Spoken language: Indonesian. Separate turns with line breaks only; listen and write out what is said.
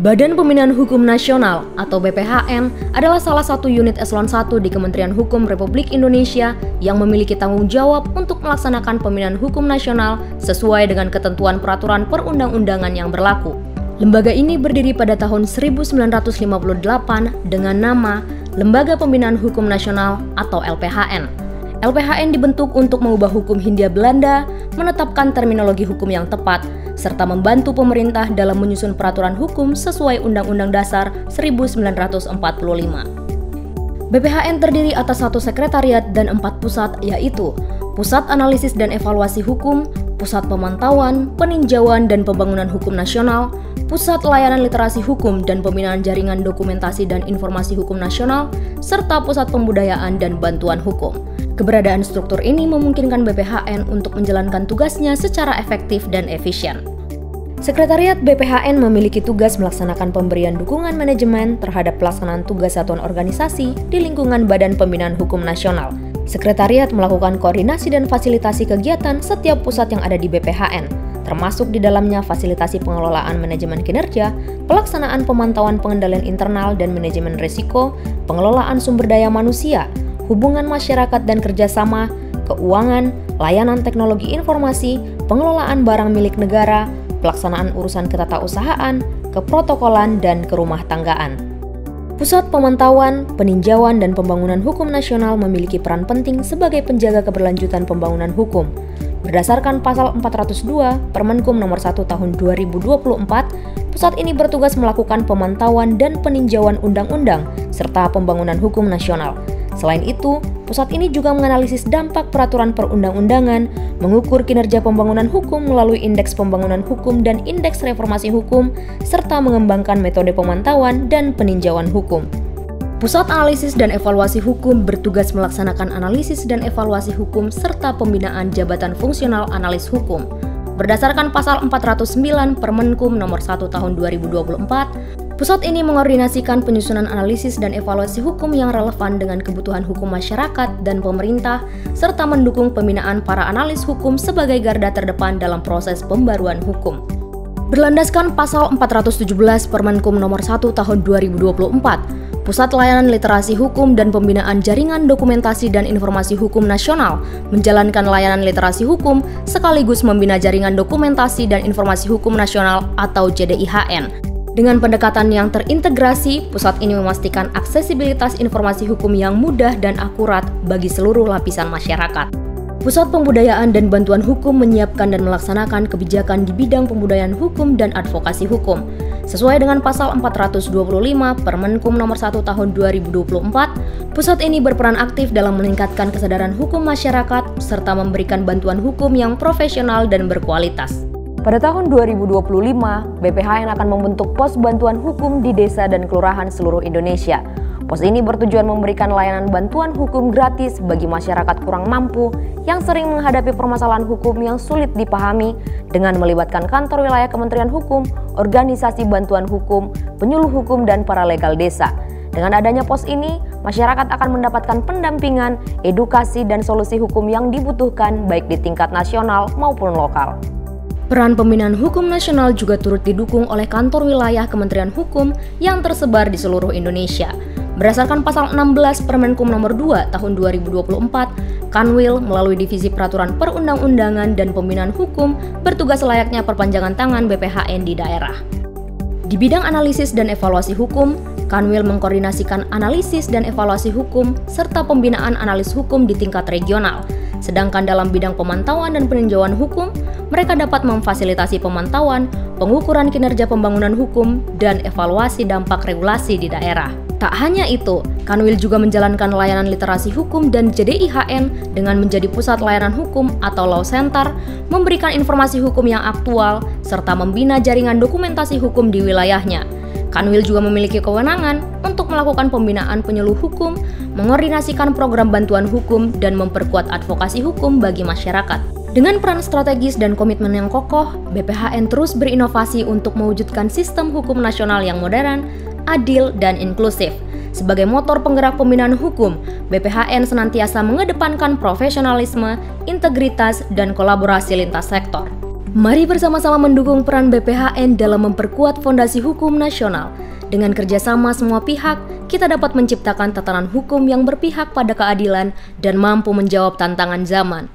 Badan Pembinaan Hukum Nasional atau BPHN adalah salah satu unit eselon 1 di Kementerian Hukum Republik Indonesia yang memiliki tanggung jawab untuk melaksanakan pembinaan hukum nasional sesuai dengan ketentuan peraturan perundang-undangan yang berlaku. Lembaga ini berdiri pada tahun 1958 dengan nama Lembaga Pembinaan Hukum Nasional atau LPHN. LPHN dibentuk untuk mengubah hukum Hindia Belanda, menetapkan terminologi hukum yang tepat, serta membantu pemerintah dalam menyusun peraturan hukum sesuai Undang-Undang Dasar 1945. BPHN terdiri atas 1 sekretariat dan 4 pusat, yaitu Pusat Analisis dan Evaluasi Hukum, Pusat Pemantauan, Peninjauan dan Pembangunan Hukum Nasional, Pusat Layanan Literasi Hukum dan Pembinaan Jaringan Dokumentasi dan Informasi Hukum Nasional, serta Pusat Pembudayaan dan Bantuan Hukum. Keberadaan struktur ini memungkinkan BPHN untuk menjalankan tugasnya secara efektif dan efisien. Sekretariat BPHN memiliki tugas melaksanakan pemberian dukungan manajemen terhadap pelaksanaan tugas satuan organisasi di lingkungan Badan Pembinaan Hukum Nasional. Sekretariat melakukan koordinasi dan fasilitasi kegiatan setiap pusat yang ada di BPHN, termasuk di dalamnya fasilitasi pengelolaan manajemen kinerja, pelaksanaan pemantauan pengendalian internal dan manajemen risiko, pengelolaan sumber daya manusia, hubungan masyarakat dan kerjasama, keuangan, layanan teknologi informasi, pengelolaan barang milik negara, pelaksanaan urusan ketatausahaan, keprotokolan, dan kerumah tanggaan. Pusat Pemantauan, Peninjauan, dan Pembangunan Hukum Nasional memiliki peran penting sebagai penjaga keberlanjutan pembangunan hukum. Berdasarkan Pasal 402 Permenkum Nomor 1 Tahun 2024, pusat ini bertugas melakukan pemantauan dan peninjauan undang-undang serta pembangunan hukum nasional. Selain itu, pusat ini juga menganalisis dampak peraturan perundang-undangan, mengukur kinerja pembangunan hukum melalui indeks pembangunan hukum dan indeks reformasi hukum, serta mengembangkan metode pemantauan dan peninjauan hukum. Pusat Analisis dan Evaluasi Hukum bertugas melaksanakan analisis dan evaluasi hukum serta pembinaan jabatan fungsional analis hukum. Berdasarkan Pasal 409 Permenkum Nomor 1 Tahun 2024, pusat ini mengordinasikan penyusunan analisis dan evaluasi hukum yang relevan dengan kebutuhan hukum masyarakat dan pemerintah, serta mendukung pembinaan para analis hukum sebagai garda terdepan dalam proses pembaruan hukum. Berlandaskan Pasal 417 Permenkum Nomor 1 Tahun 2024, Pusat Layanan Literasi Hukum dan Pembinaan Jaringan Dokumentasi dan Informasi Hukum Nasional menjalankan layanan literasi hukum sekaligus membina Jaringan Dokumentasi dan Informasi Hukum Nasional atau JDIHN. Dengan pendekatan yang terintegrasi, pusat ini memastikan aksesibilitas informasi hukum yang mudah dan akurat bagi seluruh lapisan masyarakat. Pusat Pembudayaan dan Bantuan Hukum menyiapkan dan melaksanakan kebijakan di bidang pembudayaan hukum dan advokasi hukum. Sesuai dengan Pasal 425 Permenkum Nomor 1 Tahun 2024, pusat ini berperan aktif dalam meningkatkan kesadaran hukum masyarakat serta memberikan bantuan hukum yang profesional dan berkualitas. Pada tahun 2025, BPHN akan membentuk pos bantuan hukum di desa dan kelurahan seluruh Indonesia. Pos ini bertujuan memberikan layanan bantuan hukum gratis bagi masyarakat kurang mampu yang sering menghadapi permasalahan hukum yang sulit dipahami dengan melibatkan kantor wilayah Kementerian Hukum, organisasi bantuan hukum, penyuluh hukum, dan paralegal desa. Dengan adanya pos ini, masyarakat akan mendapatkan pendampingan, edukasi, dan solusi hukum yang dibutuhkan baik di tingkat nasional maupun lokal. Peran pembinaan hukum nasional juga turut didukung oleh kantor wilayah Kementerian Hukum yang tersebar di seluruh Indonesia. Berdasarkan Pasal 16 Permenkum Nomor 2 Tahun 2024, Kanwil melalui Divisi Peraturan Perundang-undangan dan Pembinaan Hukum bertugas layaknya perpanjangan tangan BPHN di daerah. Di bidang analisis dan evaluasi hukum, Kanwil mengkoordinasikan analisis dan evaluasi hukum serta pembinaan analis hukum di tingkat regional. Sedangkan dalam bidang pemantauan dan peninjauan hukum, mereka dapat memfasilitasi pemantauan, pengukuran kinerja pembangunan hukum, dan evaluasi dampak regulasi di daerah. Tak hanya itu, Kanwil juga menjalankan layanan literasi hukum dan JDIHN dengan menjadi pusat layanan hukum atau law center, memberikan informasi hukum yang aktual, serta membina jaringan dokumentasi hukum di wilayahnya. Kanwil juga memiliki kewenangan untuk melakukan pembinaan penyuluh hukum, mengordinasikan program bantuan hukum, dan memperkuat advokasi hukum bagi masyarakat. Dengan peran strategis dan komitmen yang kokoh, BPHN terus berinovasi untuk mewujudkan sistem hukum nasional yang modern, adil, dan inklusif. Sebagai motor penggerak pembinaan hukum, BPHN senantiasa mengedepankan profesionalisme, integritas, dan kolaborasi lintas sektor. Mari bersama-sama mendukung peran BPHN dalam memperkuat fondasi hukum nasional. Dengan kerjasama semua pihak, kita dapat menciptakan tatanan hukum yang berpihak pada keadilan dan mampu menjawab tantangan zaman.